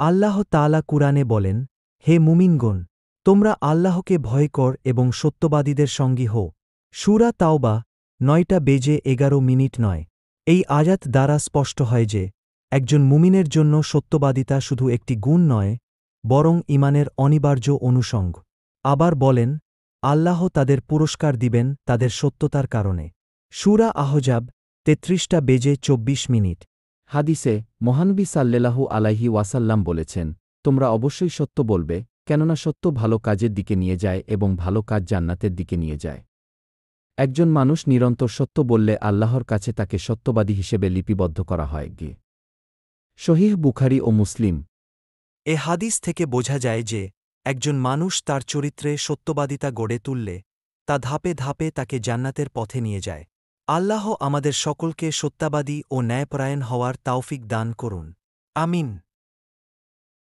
আল্লাহ তাআলা কুরআনে বলেন, হে মুমিনগণ, তোমরা আল্লাহকে ভয় কর এবং সত্যবাদীদের সঙ্গী হও। সূরা তাওবা 9:11 এই আয়াত দ্বারা স্পষ্ট হয় যে, একজন মুমিনের জন্য সত্যবাদিতা শুধু একটি গুণ নয়, বরং ঈমানের অনিবার্য অনুষঙ্গ। আবার বলেন, আল্লাহ তাদের পুরস্কার দিবেন তাদের সত্যতার কারণে। সূরা আহজাব 33:24 হাদিসে মহানবী সাল্লেল্লাহু আলাইহি ওয়াসাল্লাম বলেছেন, তোমরা অবশ্যই সত্য বলবে, কেননা সত্য ভালো কাজের দিকে নিয়ে যায় এবং ভালো কাজ জান্নাতের দিকে নিয়ে যায়। একজন মানুষ নিরন্তর সত্য বললে আল্লাহর কাছে তাকে সত্যবাদী হিসেবে লিপিবদ্ধ করা হয়। সহিহ বুখারী ও মুসলিম। এ হাদিস থেকে বোঝা যায় যে, একজন মানুষ তার চরিত্রে সত্যবাদিতা গড়ে তুললে তা ধাপে ধাপে তাকে জান্নাতের পথে নিয়ে যায়। আল্লাহ আমাদের সকলকে সত্যাবাদী ও ন্যায়পরায়ণ হওয়ার তাওফিক দান করুন। আমিন।